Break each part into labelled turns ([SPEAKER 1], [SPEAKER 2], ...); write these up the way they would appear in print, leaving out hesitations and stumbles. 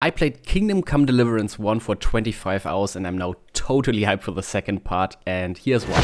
[SPEAKER 1] I played Kingdom Come Deliverance 1 for 25 hours and I'm now totally hyped for the second part, and here's why.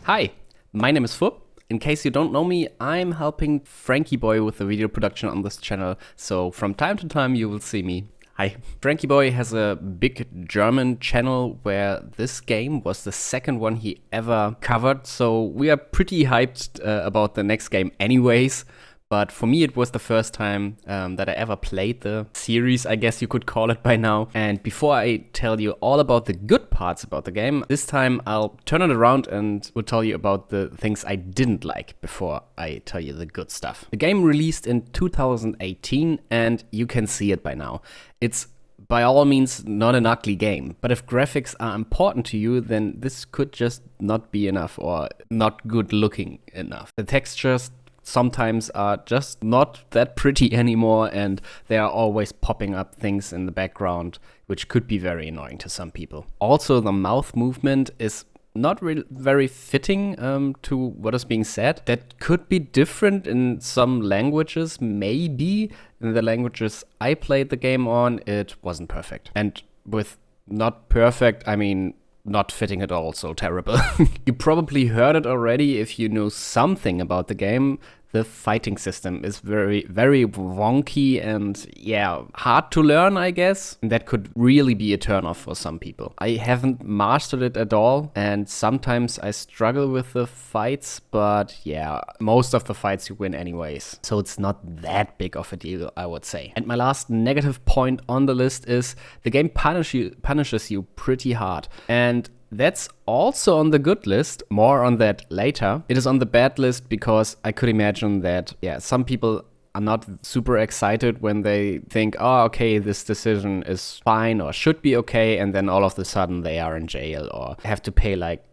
[SPEAKER 1] Hi, my name is Fup. In case you don't know me, I'm helping Franky Boy with the video production on this channel, so from time to time you will see me. Hi. Franky Boy has a big German channel where this game was the second one he ever covered, so we are pretty hyped about the next game anyways. But for me, it was the first time that I ever played the series, I guess you could call it by now. And before I tell you all about the good parts about the game, this time I'll turn it around and will tell you about the things I didn't like before I tell you the good stuff. The game released in 2018 and you can see it by now. It's by all means not an ugly game, but if graphics are important to you, then this could just not be enough or not good looking enough. The textures sometimes are just not that pretty anymore, and there are always popping up things in the background, which could be very annoying to some people. Also, the mouth movement is not really very fitting to what is being said. That could be different in some languages, maybe. In the languages I played the game on, it wasn't perfect. And with not perfect, I mean not fitting at all, so terrible. You probably heard it already if you know something about the game. The fighting system is very, very wonky and, yeah, hard to learn, I guess. And that could really be a turnoff for some people. I haven't mastered it at all, and sometimes I struggle with the fights, but yeah, most of the fights you win anyways. So it's not that big of a deal, I would say. And my last negative point on the list is the game punishes you pretty hard. And that's also on the good list, more on that later. It is on the bad list because I could imagine that, yeah, some people are not super excited when they think, oh, okay, this decision is fine or should be okay, and then all of a sudden they are in jail or have to pay like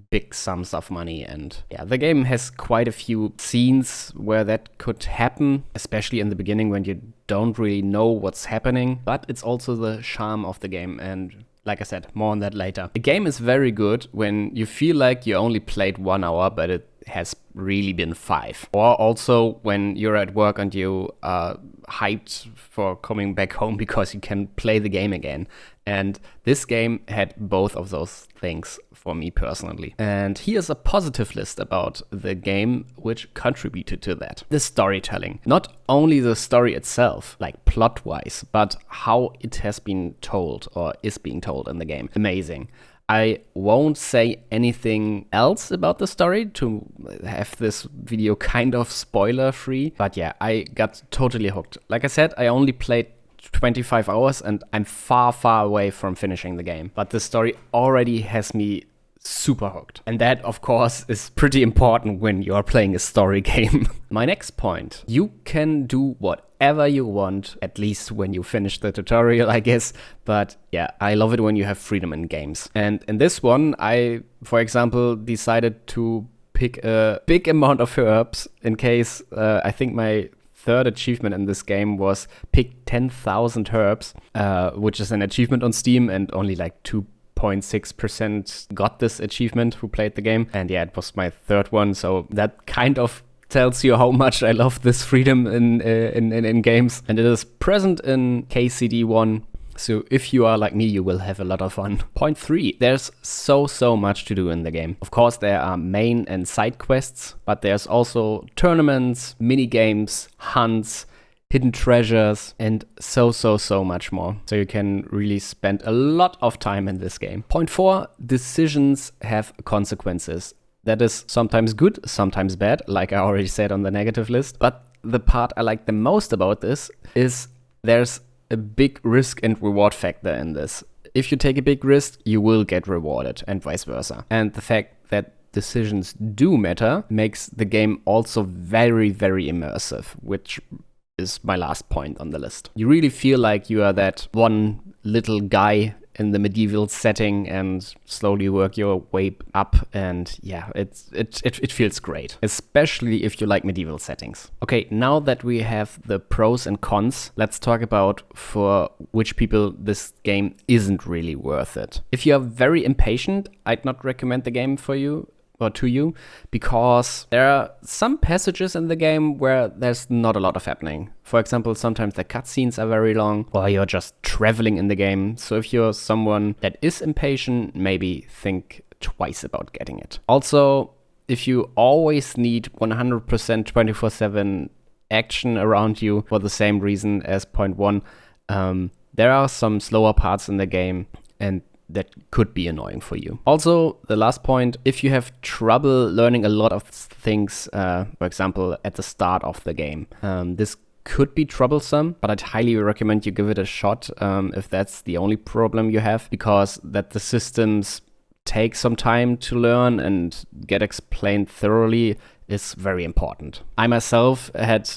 [SPEAKER 1] big sums of money. And yeah, the game has quite a few scenes where that could happen, especially in the beginning when you don't really know what's happening, but it's also the charm of the game, and like I said, more on that later. The game is very good when you feel like you only played 1 hour, but it has really been 5. Or also when you're at work and you are hyped for coming back home because you can play the game again. And this game had both of those things for me personally. And here's a positive list about the game which contributed to that. The storytelling. Not only the story itself, like plot-wise, but how it has been told or is being told in the game. Amazing. I won't say anything else about the story to have this video kind of spoiler-free. But yeah, I got totally hooked. Like I said, I only played 25 hours and I'm far, far away from finishing the game. But the story already has me super hooked. And that, of course, is pretty important when you're playing a story game. My next point. You can do whatever you want, at least when you finish the tutorial, I guess. But yeah, I love it when you have freedom in games. And in this one, I, for example, decided to pick a big amount of herbs in case I think my third achievement in this game was pick 10,000 herbs, which is an achievement on Steam, and only like 2.6% got this achievement who played the game. And yeah, it was my third one, so that kind of tells you how much I love this freedom in games. And it is present in KCD1. So if you are like me, you will have a lot of fun. Point 3. There's so much to do in the game. Of course, there are main and side quests, but there's also tournaments, mini games, hunts, hidden treasures, and so much more. So you can really spend a lot of time in this game. Point 4. Decisions have consequences. That is sometimes good, sometimes bad, like I already said on the negative list. But the part I like the most about this is there's a big risk and reward factor in this. If you take a big risk, you will get rewarded, and vice versa. And the fact that decisions do matter makes the game also very immersive, which is my last point on the list. You really feel like you are that one little guy in the medieval setting and slowly work your way up, and yeah, it feels great, especially if you like medieval settings. Okay, now that we have the pros and cons, let's talk about for which people this game isn't really worth it. If you are very impatient, I'd not recommend the game for you. or to you, because there are some passages in the game where there's not a lot of happening. For example, sometimes the cutscenes are very long, or you're just traveling in the game. So if you're someone that is impatient, maybe think twice about getting it. Also, if you always need 100% 24/7 action around you for the same reason as point 1, there are some slower parts in the game, and that could be annoying for you. Also, the last point, if you have trouble learning a lot of things, for example, at the start of the game, this could be troublesome, but I'd highly recommend you give it a shot if that's the only problem you have, because that the systems take some time to learn and get explained thoroughly is very important. I myself had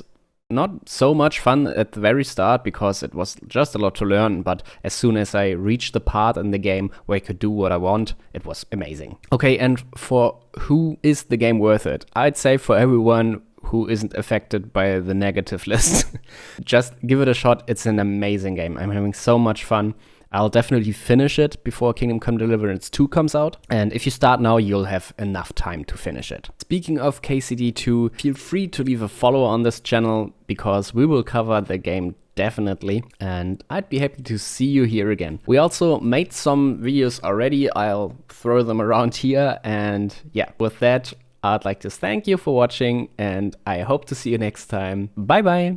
[SPEAKER 1] not so much fun at the very start because it was just a lot to learn, but as soon as I reached the part in the game where I could do what I want, it was amazing. Okay, and for who is the game worth it? I'd say for everyone who isn't affected by the negative list. Just give it a shot. It's an amazing game. I'm having so much fun. I'll definitely finish it before Kingdom Come Deliverance 2 comes out. And if you start now, you'll have enough time to finish it. Speaking of KCD2, feel free to leave a follow on this channel because we will cover the game definitely. And I'd be happy to see you here again. We also made some videos already. I'll throw them around here. And yeah, with that, I'd like to thank you for watching and I hope to see you next time. Bye bye.